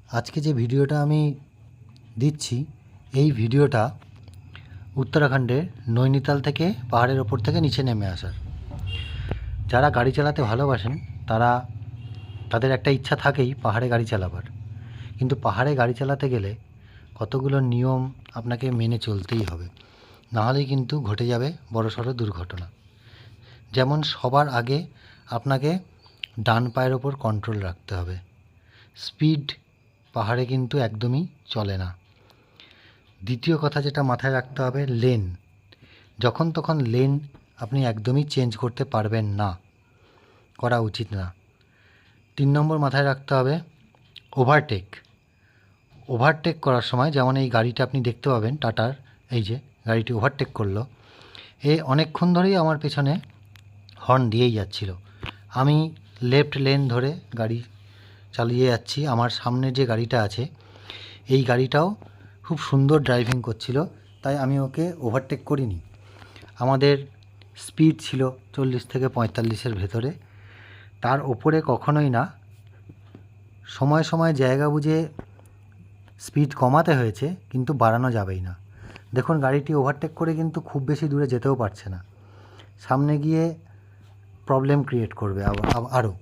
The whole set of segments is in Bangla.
আজকে যে ভিডিওটা আমি দিচ্ছি এই ভিডিওটা উত্তরাখণ্ডের নৈনিতাল থেকে পাহাড়ের ওপর থেকে নিচে নেমে আসার। যারা গাড়ি চালাতে ভালোবাসেন তাদের একটা ইচ্ছা থাকেই পাহাড়ে গাড়ি চালাবার, কিন্তু পাহাড়ে গাড়ি চালাতে গেলে কতগুলো নিয়ম আপনাকে মেনে চলতেই হবে, নাহলেই কিন্তু ঘটে যাবে বড়সড় দুর্ঘটনা। যেমন সবার আগে আপনাকে ডান পায়ের ওপর কন্ট্রোল রাখতে হবে। স্পিড পাহাড়ে কিন্তু একদমই চলে না। দ্বিতীয় কথা যেটা মাথায় রাখতে হবে, লেন। যখন তখন লেন আপনি একদমই চেঞ্জ করতে পারবেন না, করা উচিত না। 3 নম্বর মাথায় রাখতে হবে ওভারটেক করার সময়, যেমন এই গাড়িটা আপনি দেখতে পাবেন টাটার, এই যে গাড়িটি ওভারটেক করলো, অনেকক্ষণ ধরেই আমার পেছনে হর্ন দিয়েই যাচ্ছিল। আমি লেফট লেন ধরে গাড়ি চালিয়ে যাচ্ছি, আমার সামনে যে গাড়িটা আছে এই গাড়িটাও খুব সুন্দর ড্রাইভিং করছিল, তাই আমি ওকে ওভারটেক করিনি। আমাদের স্পিড ছিল 40 থেকে 45-এর ভেতরে, তার ওপরে কখনোই না। সময় সময় জায়গা বুঝে স্পিড কমাতে হয়েছে, কিন্তু বাড়ানো যাবেই না। দেখুন গাড়িটি ওভারটেক করে কিন্তু খুব বেশি দূরে যেতেও পারছে না, সামনে গিয়ে প্রবলেম ক্রিয়েট করবে আরও।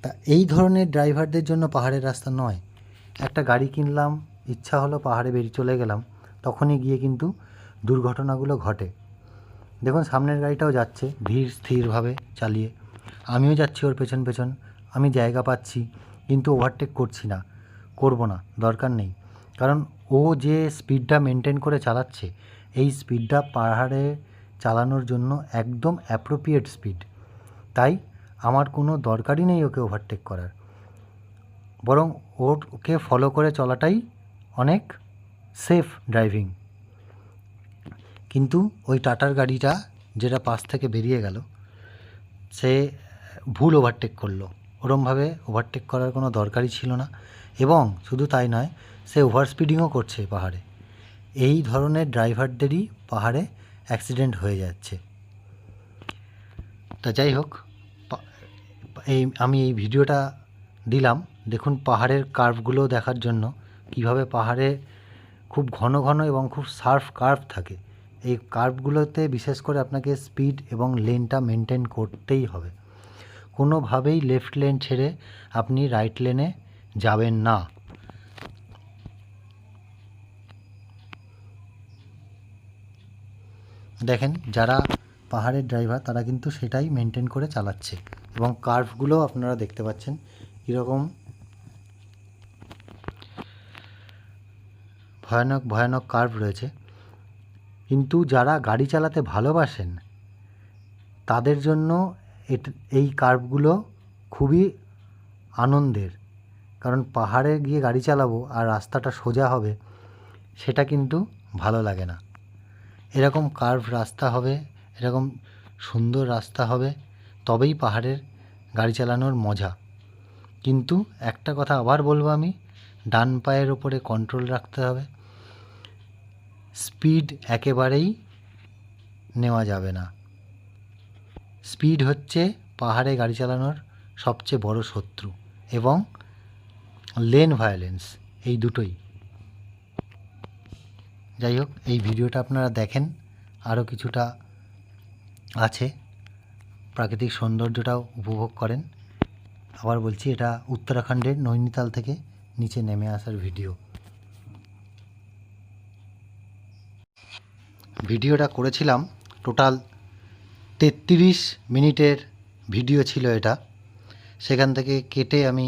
তা এই ধরনের ড্রাইভারদের জন্য পাহাড়ের রাস্তা নয়। একটা গাড়ি কিনলাম, ইচ্ছা হলো পাহাড়ে বেরিয়ে চলে গেলাম, তখনই গিয়ে কিন্তু দুর্ঘটনাগুলো ঘটে। দেখুন সামনের গাড়িটাও যাচ্ছে ধীর স্থিরভাবে চালিয়ে, আমিও যাচ্ছি ওর পেছন পেছন। আমি জায়গা পাচ্ছি কিন্তু ওভারটেক করছি না, করব না, দরকার নেই। কারণ ও যে স্পিডটা মেনটেন করে চালাচ্ছে, এই স্পিডটা পাহাড়ে চালানোর জন্য একদম অ্যাপ্রোপ্রিয়েট স্পিড। তাই আমার কোনো দরকারই নেই ওকে ওভারটেক করার, বরং ওকে ফলো করে চলাটাই অনেক সেফ ড্রাইভিং। কিন্তু ওই টাটার গাড়িটা যেটা পাশ থেকে বেরিয়ে গেল, সে ভুল ওভারটেক করলো। ওরমভাবে ওভারটেক করার কোনো দরকারই ছিল না, এবং শুধু তাই নয়, সে ওভার স্পিডিংও করছে পাহাড়ে। এই ধরনের ড্রাইভারদেরই পাহাড়ে অ্যাক্সিডেন্ট হয়ে যাচ্ছে। তা যাই হোক, আমি এই ভিডিওটা দিলাম, দেখুন পাহাড়ের কার্ভগুলো দেখার জন্য, কিভাবে পাহাড়ে খুব ঘন ঘন এবং খুব শার্প কার্ভ থাকে। এই কার্ভগুলোতে বিশেষ করে আপনাকে স্পিড এবং লেনটা মেনটেন করতেই হবে। কোনোভাবেই লেফট লেন ছেড়ে আপনি রাইট লেনে যাবেন না। দেখেন যারা পাহাড়ের ড্রাইভার তারা কিন্তু সেটাই মেনটেন করে চালাচ্ছে, এবং কার্ভগুলো আপনারা দেখতে পাচ্ছেন কীরকম ভয়ানক ভয়ানক কার্ভ রয়েছে। কিন্তু যারা গাড়ি চালাতে ভালোবাসেন তাদের জন্য এই কার্ভগুলো খুবই আনন্দের, কারণ পাহাড়ে গিয়ে গাড়ি চালাবো আর রাস্তাটা সোজা হবে, সেটা কিন্তু ভালো লাগে না। এরকম কার্ভ রাস্তা হবে, এরকম সুন্দর রাস্তা হবে, তবেই পাহাড়ের গাড়ি চালানোর মজা। কিন্তু একটা কথা আবার বলবো আমি, ডান পায়ের ওপরে কন্ট্রোল রাখতে হবে। স্পিড একেবারেই নেওয়া যাবে না। স্পিড হচ্ছে পাহাড়ে গাড়ি চালানোর সবচেয়ে বড় শত্রু, এবং লেন ভায়োলেন্স, এই দুটোই। যাই হোক, এই ভিডিওটা আপনারা দেখেন, আরও কিছুটা আছে, প্রাকৃতিক সৌন্দর্যটাও উপভোগ করেন। আবার বলছি, এটা উত্তরাখণ্ডের নৈনিতাল থেকে নিচে নেমে আসার ভিডিওটা করেছিলাম। টোটাল 33 মিনিটের ভিডিও ছিল এটা, সেখান থেকে কেটে আমি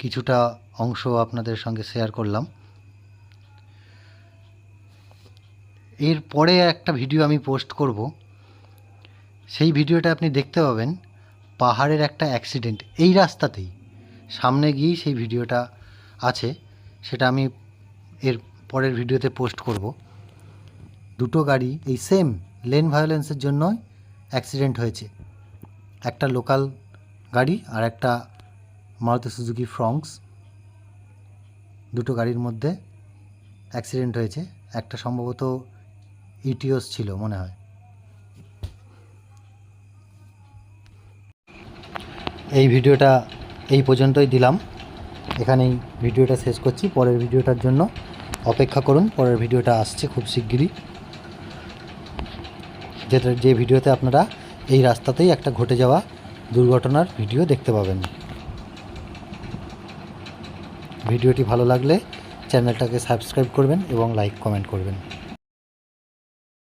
কিছুটা অংশ আপনাদের সঙ্গে শেয়ার করলাম। এরপরে একটা ভিডিও আমি পোস্ট করব, সেই ভিডিওটা আপনি দেখতে পাবেন পাহাড়ের একটা অ্যাক্সিডেন্ট এই রাস্তাতেই, সামনে গিয়েই সেই ভিডিওটা আছে, সেটা আমি এর পরের ভিডিওতে পোস্ট করব। দুটো গাড়ি এই সেম লেন ভায়োলেন্সের জন্য অ্যাক্সিডেন্ট হয়েছে, একটা লোকাল গাড়ি আর একটা মারুতি সুজুকি ফ্রঙ্কস, দুটো গাড়ির মধ্যে অ্যাক্সিডেন্ট হয়েছে। একটা সম্ভবত ইটিওস ছিল মনে হয়। এই ভিডিওটা এই পর্যন্তই দিলাম। এখানেই ভিডিওটা শেষ করছি। পরের ভিডিওটার জন্য অপেক্ষা করুন, পরের ভিডিওটা আসছে খুব শিগগিরই, যে ভিডিওতে আপনারা এই রাস্তাতেই একটা ঘটে যাওয়া দুর্ঘটনার ভিডিও দেখতে পাবেন। ভিডিওটি ভালো লাগলে চ্যানেলটাকে সাবস্ক্রাইব করবেন এবং লাইক কমেন্ট করবেন।